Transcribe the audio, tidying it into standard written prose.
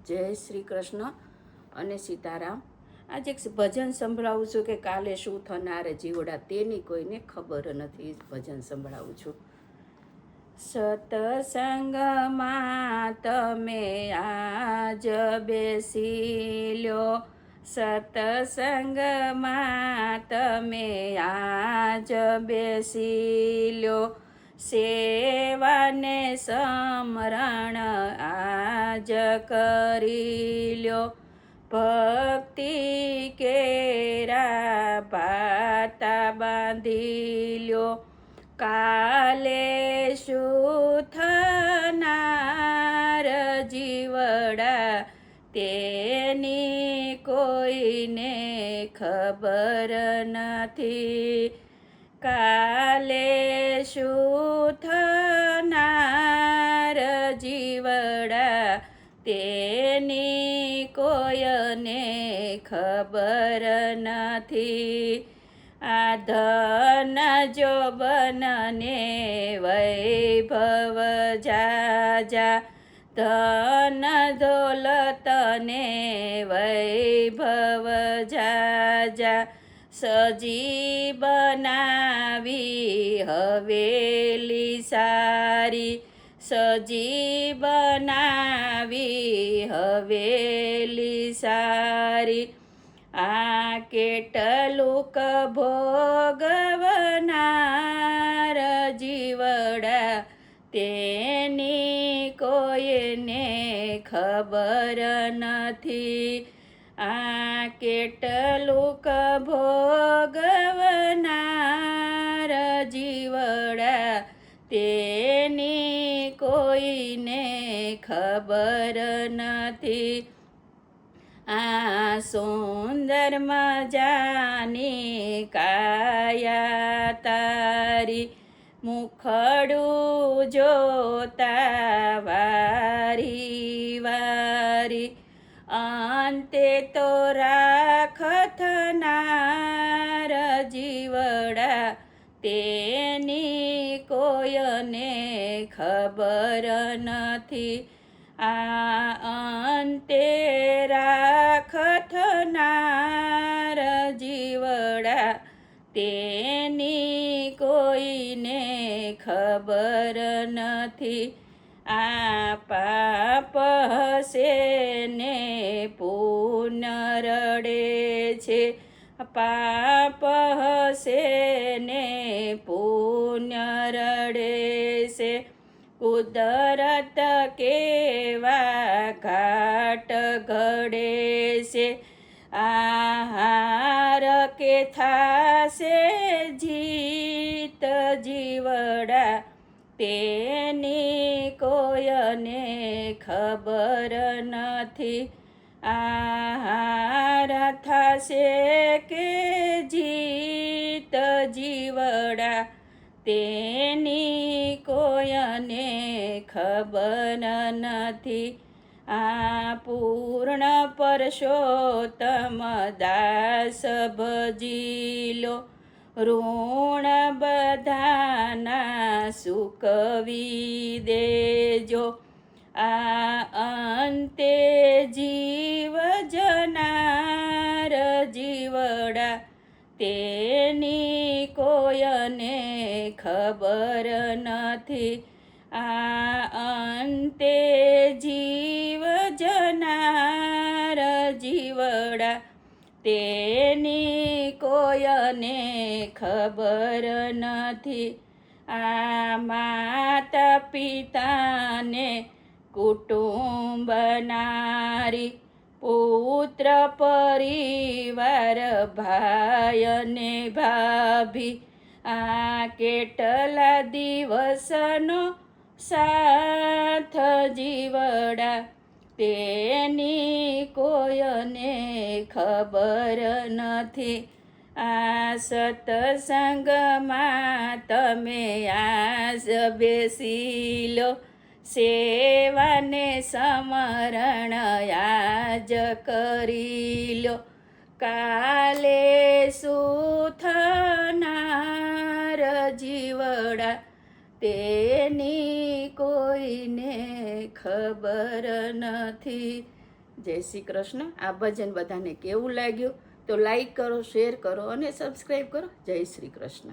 જય શ્રી કૃષ્ણ અને સીતારામ. આજે એક ભજન સંભળાવું છું કે કાલે શું થનાર જીવડા તેની કોઈને ખબર નથી. ભજન સંભળાવું છું. સતસંગમાં તમે આજ બેસી લ્યો, સતસંગમાં તમે આજ બેસી લ્યો, સેવાને સમરણ આજ કરી લ્યો, ભક્તિ કેરા પાતા બાંધી લ્યો, કાલે શું થનાર જીવડા તેની કોઈને ખબર નથી, કાલે શું થનાર જીવડા તેની કોઈને ખબર નથી. આ ધન જોબનને વૈભવ જાજા, ધન દોલતને વૈભવ જાજા, સજી બનાવી હવેલી સારી, સજી બનાવી હવેલી સારી, આ કેટલુંક ભોગવનાર જીવડા તેની કોઈને ખબર નથી, આ કેટલુંક ભોગવનાર જીવડા તેની કોઈને ખબર નથી. આ સુંદર મજાની કાયા તારી, મુખડું જોતા વારી વારી, અંતે તો રાખનાર જીવડા તેની કોઈને ખબર નથી, આ અંતે રાખનાર જીવડા તેની કોઈને ખબર નથી. આ પાપ હશે ને પુણ્ય રડે છે, પાપ હશે ને પુણ્ય રડે છે, કુદરત કેવા ઘાટ ઘડે છે, આહાર કે થાશે જીત જીવડા તેની કોઈને ખબર નથી, આહાર થાશે કે જીત જીવડા તેની કોઈને ખબર નથી. આ પૂર્ણ પરસોત્તમ દાસ ભજી લો, ઋણ બધાના સૂકવી દેજો, આ અંતે જીવ જનાર જીવડા તેની કોઈને ખબર નથી, આ અંતે જીવ જનાર જીવડા તેની કોઈને ખબર નથી. આ માતા પિતાને કુટુંબ નારી, પુત્ર પરિવાર ભાઈ અને ભાભી, આ કેટલા દિવસનો સાથ જીવડા તેની કોઈને ખબર નથી, આ સત્સંગમાં તમે આજ બેસી લો, સેવાને સમરણ આજ કરી લો, કાલે શું થનાર જીવડા તેની કોઈને ખબર નથી. જય શ્રી કૃષ્ણ. આ ભજન બધાને કેવું લાગ્યું તો લાઈક કરો, શેર કરો અને સબસ્ક્રાઈબ કરો. જય શ્રી કૃષ્ણ.